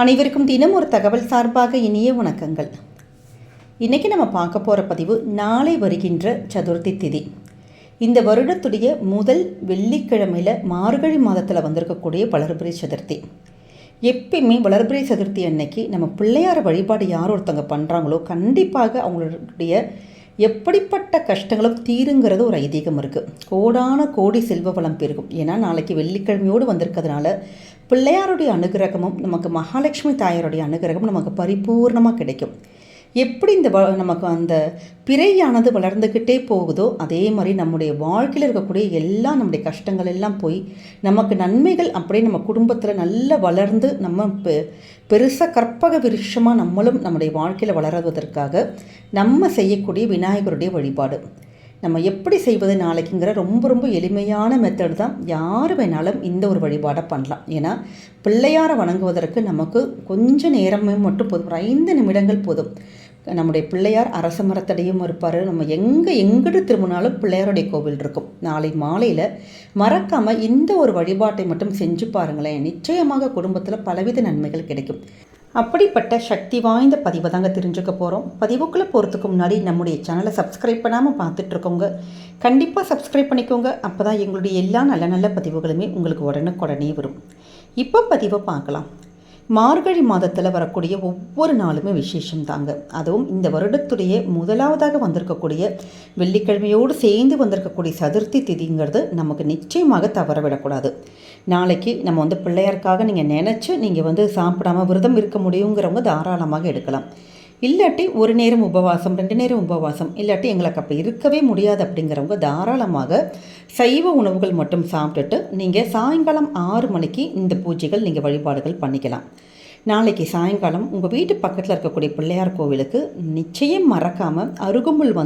அனைவருக்கும் தினம் ஒரு தகவல் சார்பாக இனிய வணக்கங்கள். இன்றைக்கி நம்ம பார்க்க போகிற பதிவு நாளை வருகின்ற சதுர்த்தி திதி. இந்த வருடத்துடைய முதல் வெள்ளிக்கிழமையில் மார்கழி மாதத்தில் வந்திருக்கக்கூடிய வளர்பிறை சதுர்த்தி. எப்பயுமே வளர்பிறை சதுர்த்தி அன்னைக்கு நம்ம பிள்ளையார வழிபாடு யார் ஒருத்தவங்க பண்ணுறாங்களோ கண்டிப்பாக அவங்களுடைய எப்படிப்பட்ட கஷ்டங்களும் தீருங்கிறது ஒரு ஐதீகம் இருக்குது. கோடான கோடி செல்வ வளம் பெருகும். ஏன்னா நாளைக்கு வெள்ளிக்கிழமையோடு வந்திருக்கிறதுனால பிள்ளையாருடைய அனுகிரகமும் நமக்கு மகாலட்சுமி தாயாருடைய அனுகிரகமும் நமக்கு பரிபூர்ணமாக கிடைக்கும். எப்படி இந்த நமக்கு அந்த பிறையானது வளர்ந்துக்கிட்டே போகுதோ அதே மாதிரி நம்முடைய வாழ்க்கையில் இருக்கக்கூடிய எல்லாம் நம்முடைய கஷ்டங்கள் எல்லாம் போய் நமக்கு நன்மைகள் அப்படியே நம்ம குடும்பத்தில் நல்லா வளர்ந்து நம்ம பெருசாக கற்பக விருஷமாக நம்மளும் நம்முடைய வாழ்க்கையில் வளருவதற்காக நம்ம செய்யக்கூடிய விநாயகருடைய வழிபாடு நம்ம எப்படி செய்வது நாளைக்குங்கிற ரொம்ப ரொம்ப எளிமையான மெத்தட் தான். யார் வேணாலும் இந்த ஒரு வழிபாடை பண்ணலாம். ஏன்னா பிள்ளையாரை வணங்குவதற்கு நமக்கு கொஞ்சம் நேரமே மட்டும் போதும், ஒரு 5 நிமிடங்கள் போதும். நம்முடைய பிள்ளையார் அரச மரத்தடியும் இருப்பார். நம்ம எங்கிட்டு திரும்பினாலும் பிள்ளையாருடைய கோவில் இருக்கும். நாளை மாலையில் மறக்காமல் இந்த ஒரு வழிபாட்டை மட்டும் செஞ்சு பாருங்களேன். நிச்சயமாக குடும்பத்தில் பலவித நன்மைகள் கிடைக்கும். அப்படிப்பட்ட சக்தி வாய்ந்த பதிவை தாங்க தெரிஞ்சுக்க போகிறோம். பதிவுக்குள்ளே போகிறதுக்கு முன்னாடி நம்முடைய சேனலை சப்ஸ்கிரைப் பண்ணாமல் பார்த்துட்ருக்கோங்க. கண்டிப்பாக சப்ஸ்கிரைப் பண்ணிக்கோங்க. அப்போ தான் எங்களுடைய எல்லா நல்ல நல்ல பதிவுகளுமே உங்களுக்கு உடனுக்குடனே வரும். இப்போ பதிவை பார்க்கலாம். மார்கழி மாதத்தில் வரக்கூடிய ஒவ்வொரு நாளுமே விசேஷம் தாங்க. அதுவும் இந்த வருடத்துடைய முதலாவதாக வந்திருக்கக்கூடிய வெள்ளிக்கிழமையோடு சேர்ந்து வந்திருக்கக்கூடிய சதுர்த்தி திதிங்கிறது நமக்கு நிச்சயமாக தவற விடக்கூடாது. நாளைக்கு நம்ம பிள்ளையாருக்காக நீங்கள் நினச்சி நீங்கள் சாப்பிடாமல் விரதம் இருக்க முடியுங்கிறவங்க தாராளமாக எடுக்கலாம். இல்லாட்டி ஒரு நேரம் உபவாசம், 2 நேரம் உபவாசம், இல்லாட்டி எங்களுக்கு அப்போ இருக்கவே முடியாது அப்படிங்கிறவங்க தாராளமாக சைவ உணவுகள் மட்டும் சாப்பிட்டுட்டு நீங்கள் சாயங்காலம் 6 மணிக்கு இந்த பூஜைகள் நீங்கள் வழிபாடுகள் பண்ணிக்கலாம். நாளைக்கு சாயங்காலம் உங்கள் வீட்டு பக்கத்தில் இருக்கக்கூடிய பிள்ளையார் கோவிலுக்கு நிச்சயம் மறக்காமல் அருகம்புல்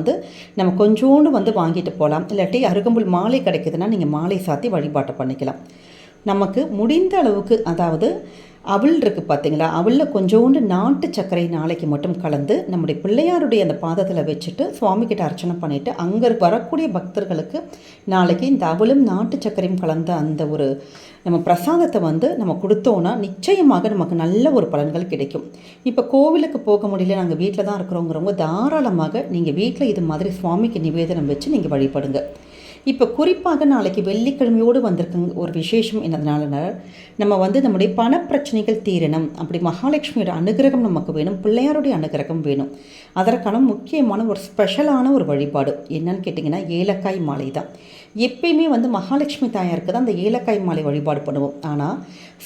நம்ம கொஞ்சோண்டு வாங்கிட்டு போகலாம். இல்லாட்டி அருகம்புல் மாலை கிடைக்குதுன்னா நீங்கள் மாலை சாத்தி வழிபாட்டை பண்ணிக்கலாம். நமக்கு முடிந்த அளவுக்கு, அதாவது அவள் இருக்குது பார்த்தீங்களா, அவளில் கொஞ்சோண்டு நாட்டு சர்க்கரை நாளைக்கு மட்டும் கலந்து நம்முடைய பிள்ளையாருடைய அந்த பாதத்தில் வச்சுட்டு சுவாமிகிட்ட அர்ச்சனை பண்ணிவிட்டு அங்கே வரக்கூடிய பக்தர்களுக்கு நாளைக்கு இந்த அவளும் நாட்டு சர்க்கரையும் கலந்த அந்த ஒரு நம்ம பிரசாதத்தை நம்ம கொடுத்தோன்னா நிச்சயமாக நமக்கு நல்ல ஒரு பலன்கள் கிடைக்கும். இப்போ கோவிலுக்கு போக முடியல, நாங்கள் வீட்டில் தான் இருக்கிறோங்கிறவங்க தாராளமாக நீங்கள் வீட்டில் இது மாதிரி சுவாமிக்கு நிவேதனம் வச்சு நீங்கள் வழிபடுங்க. இப்போ குறிப்பாக நாளைக்கு வெள்ளிக்கிழமையோடு வந்திருக்குங்க ஒரு விசேஷம். என்னதுனால நம்ம நம்முடைய பணப்பிரச்சனைகள் தீரணும், அப்படி மகாலட்சுமியோட அனுகிரகம் நமக்கு வேணும், பிள்ளையாருடைய அனுகிரகம் வேணும். அதற்கான முக்கியமான ஒரு ஸ்பெஷலான ஒரு வழிபாடு என்னன்னு கேட்டிங்கன்னா ஏலக்காய் மாலை தான். எப்பயுமே மகாலட்சுமி தாயாருக்கு தான் அந்த ஏலக்காய் மாலை வழிபாடு பண்ணுவோம். ஆனால்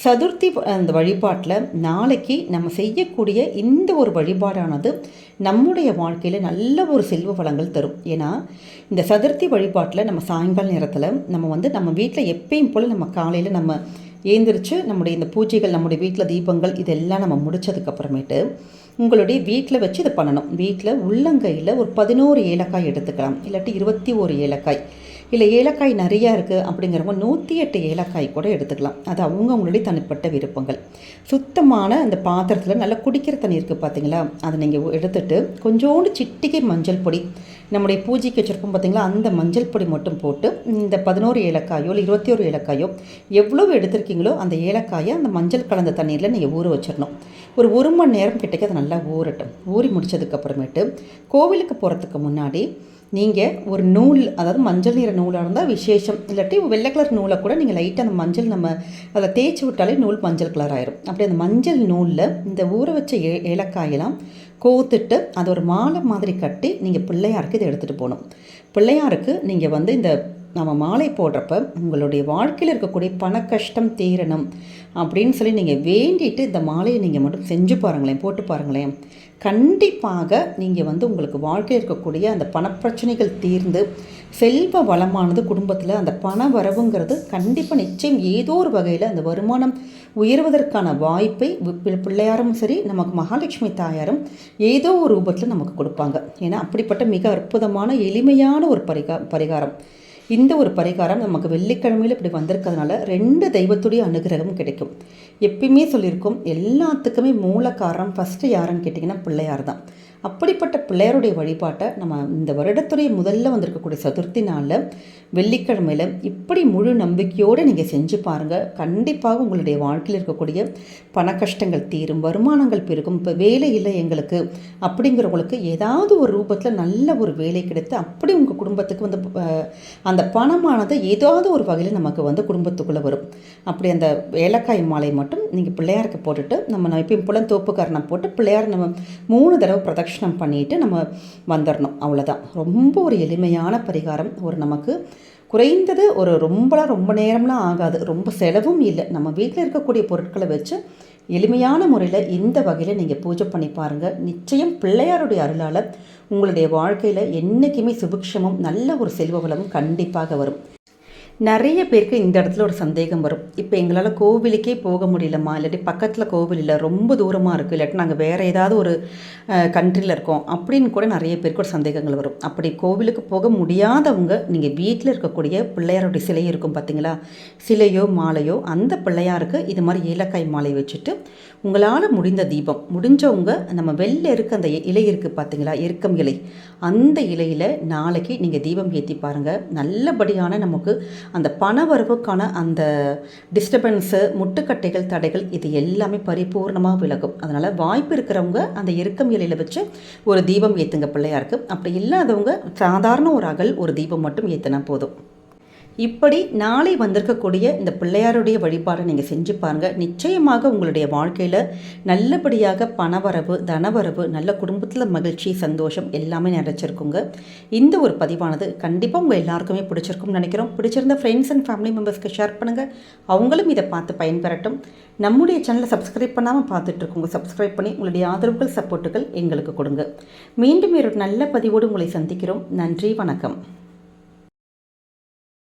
சதுர்த்தி அந்த வழிபாட்டில் நாளைக்கு நம்ம செய்யக்கூடிய இந்த ஒரு வழிபாடானது நம்முடைய வாழ்க்கையில் நல்ல ஒரு செல்வ வளங்கள் தரும். ஏன்னா இந்த சதுர்த்தி வழிபாட்டில் நம்ம சாயங்கால நேரத்தில் நம்ம வீட்டில் எப்பயும் போல் நம்ம காலையில் நம்ம ஏந்திரிச்சு நம்முடைய இந்த பூஜைகள், நம்முடைய வீட்டில் தீபங்கள் இதெல்லாம் நம்ம முடித்ததுக்கப்புறமேட்டு உங்களுடைய வீட்டில் வச்சு இதை பண்ணணும். வீட்டில் உள்ளங்கையில் ஒரு 11 ஏலக்காய் எடுத்துக்கலாம், இல்லாட்டி 21 ஏலக்காய், இல்லை ஏலக்காய் நிறையா இருக்குது அப்படிங்கிறவங்க 108 ஏலக்காய் கூட எடுத்துக்கலாம். அது அவங்களுடைய தனிப்பட்ட விருப்பங்கள். சுத்தமான அந்த பாத்திரத்தில் நல்லா குடிக்கிற தண்ணி இருக்குது பார்த்தீங்களா, அதை நீங்கள் எடுத்துகிட்டு கொஞ்சோண்டு சிட்டிகை மஞ்சள் பொடி, நம்முடைய பூஜைக்கு வச்சுருப்போம் பார்த்தீங்களா, அந்த மஞ்சள் பொடி மட்டும் போட்டு இந்த 11 ஏலக்காயோ இல்லை 21 ஏலக்காயோ எவ்வளோ எடுத்திருக்கீங்களோ அந்த ஏலக்காயை அந்த மஞ்சள் கலந்த தண்ணீரில் நீங்கள் ஊற வச்சிடணும். ஒரு 1 மணி நேரம் கிட்டக்க அதை நல்லா ஊறட்டும். ஊறி முடித்ததுக்கப்புறமேட்டு கோவிலுக்கு போகிறதுக்கு முன்னாடி நீங்கள் ஒரு நூல், அதாவது மஞ்சள் நிற நூலாக இருந்தால் விசேஷம், இல்லாட்டி வெள்ளை கலர் நூலை கூட நீங்கள் லைட்டாக அந்த மஞ்சள் நம்ம அதில் தேய்ச்சி விட்டாலே நூல் மஞ்சள் கலர் ஆயிரும். அப்படி அந்த மஞ்சள் நூலில் இந்த ஊற வச்ச ஏலக்காயெல்லாம் கோத்துட்டு அதை ஒரு மாலை மாதிரி கட்டி நீங்கள் பிள்ளையாருக்கு இதை எடுத்துகிட்டு போகணும். பிள்ளையாருக்கு நீங்கள் இந்த நம்ம மாலை போடுறப்ப உங்களுடைய வாழ்க்கையில் இருக்கக்கூடிய பண கஷ்டம் தீரணும் அப்படின்னு சொல்லி நீங்கள் வேண்டிட்டு இந்த மாலையை நீங்கள் மட்டும் செஞ்சு பாருங்களேன், போட்டு பாருங்களேன். கண்டிப்பாக நீங்கள் உங்களுக்கு வாழ்க்கையில் இருக்கக்கூடிய அந்த பணப்பிரச்சனைகள் தீர்ந்து செல்வ வளமானது குடும்பத்தில் அந்த பண வரவுங்கிறது கண்டிப்பாக நிச்சயம் ஏதோ ஒரு வகையில் அந்த வருமானம் உயர்வதற்கான வாய்ப்பை பிள்ளையாரும் சரி நமக்கு மகாலட்சுமி தாயாரும் ஏதோ ஒரு ரூபத்தில் நமக்கு கொடுப்பாங்க. ஏன்னா அப்படிப்பட்ட மிக அற்புதமான எளிமையான ஒரு பரிகாரம். இந்த ஒரு பரிகாரம் நமக்கு வெள்ளிக்கிழமையில் இப்படி வந்திருக்கிறதுனால 2 தெய்வத்துடைய அனுகிரகம் கிடைக்கும். எப்பயுமே சொல்லியிருக்கோம், எல்லாத்துக்குமே மூல காரணம் ஃபஸ்ட்டு யாருன்னு கேட்டிங்கன்னா பிள்ளையார் தான். அப்படிப்பட்ட பிள்ளையாருடைய வழிபாட்டை நம்ம இந்த வருடத்துடைய முதல்ல வந்திருக்கக்கூடிய சதுர்த்தி நாளில் வெள்ளிக்கிழமையில் இப்படி முழு நம்பிக்கையோடு நீங்கள் செஞ்சு பாருங்கள். கண்டிப்பாக உங்களுடைய வாழ்க்கையில் இருக்கக்கூடிய பண கஷ்டங்கள் தீரும், வருமானங்கள் பெருகும். இப்போ வேலை இல்லை எங்களுக்கு அப்படிங்கிறவங்களுக்கு ஏதாவது ஒரு ரூபத்தில் நல்ல ஒரு வேலை கிடைத்து அப்படி உங்கள் குடும்பத்துக்கு வந்து அந்த பணமானது ஏதாவது ஒரு வகையில் நமக்கு வந்து குடும்பத்துக்குள்ளே வரும். அப்படி அந்த ஏலக்காய் மாலை மட்டும் நீங்கள் பிள்ளையாருக்கு போட்டுட்டு நம்ம எப்பயும் போல தோப்புக்காரணம் போட்டு பிள்ளையார் நம்ம 3 தடவை பிரதட்சணம் பண்ணிட்டு நம்ம வந்துடணும். அவ்வளோதான். ரொம்ப ஒரு எளிமையான பரிகாரம். ஒரு நமக்கு குறைந்தது ஒரு ரொம்ப நேரம்லாம் ஆகாது, ரொம்ப செலவும் இல்லை. நம்ம வீட்டில் இருக்கக்கூடிய பொருட்களை வச்சு எளிமையான முறையில் இந்த வகையில் நீங்கள் பூஜை பண்ணி பாருங்கள். நிச்சயம் பிள்ளையாருடைய அருளால் உங்களுடைய வாழ்க்கையில் என்றைக்குமே சுபிக்ஷமும் நல்ல ஒரு செல்வ வளமும் கண்டிப்பாக வரும். நிறைய பேருக்கு இந்த இடத்துல ஒரு சந்தேகம் வரும். இப்போ எங்களால் கோவிலுக்கே போக முடியலம்மா, இல்லாட்டி பக்கத்தில் கோவில் இல்லை, ரொம்ப தூரமாக இருக்குது, இல்லாட்டி நாங்கள் வேறு ஏதாவது ஒரு கண்ட்ரியில் இருக்கோம் அப்படின்னு கூட நிறைய பேருக்கு ஒரு சந்தேகங்கள் வரும். அப்படி கோவிலுக்கு போக முடியாதவங்க நீங்கள் வீட்டில் இருக்கக்கூடிய பிள்ளையாருடைய சிலை இருக்கும் பார்த்தீங்களா, சிலையோ மாலையோ, அந்த பிள்ளையாருக்கு இது மாதிரி ஏலக்காய் மாலை வச்சுட்டு உங்களால் முடிந்த தீபம் முடிஞ்சவங்க நம்ம வெளில இருக்க அந்த இலை இருக்குது பார்த்தீங்களா, எருக்கம் இலை, அந்த இலையில் நாளைக்கு நீங்கள் தீபம் ஏற்றி பாருங்கள். நல்லபடியான நமக்கு அந்த பணவரவுக்கான அந்த டிஸ்டர்பன்ஸு, முட்டுக்கட்டைகள், தடைகள் இது எல்லாமே பரிபூர்ணமாக விலகும். அதனால் வாய்ப்பு இருக்கிறவங்க அந்த எருக்கம் இலையில் வச்சு ஒரு தீபம் ஏற்றுங்க பிள்ளையாருக்கு. அப்படி இல்லாதவங்க சாதாரண ஒரு அகல் ஒரு தீபம் மட்டும் ஏற்றினா போதும். இப்படி நாளை வந்திருக்கக்கூடிய இந்த பிள்ளையாருடைய வழிபாடை நீங்கள் செஞ்சு பாருங்கள். நிச்சயமாக உங்களுடைய வாழ்க்கையில் நல்லபடியாக பணவரவு, தனவரவு, நல்ல குடும்பத்தில் மகிழ்ச்சி, சந்தோஷம் எல்லாமே நிறைச்சிருக்குங்க. இந்த ஒரு பதிவானது கண்டிப்பாக உங்கள் எல்லாருக்குமே பிடிச்சிருக்கும்னு நினைக்கிறோம். பிடிச்சிருந்த ஃப்ரெண்ட்ஸ் அண்ட் ஃபேமிலி மெம்பர்ஸ்க்கு ஷேர் பண்ணுங்கள், அவங்களும் இதை பார்த்து பயன்பெறட்டும். நம்முடைய சேனலை சப்ஸ்கிரைப் பண்ணாமல் பார்த்துட்ருக்கோங்க, சப்ஸ்கிரைப் பண்ணி உங்களுடைய ஆதரவுகள், சப்போர்ட்டுகள் எங்களுக்கு கொடுங்க. மீண்டும் ஒரு நல்ல பதிவோடு உங்களை சந்திக்கிறோம். நன்றி, வணக்கம்.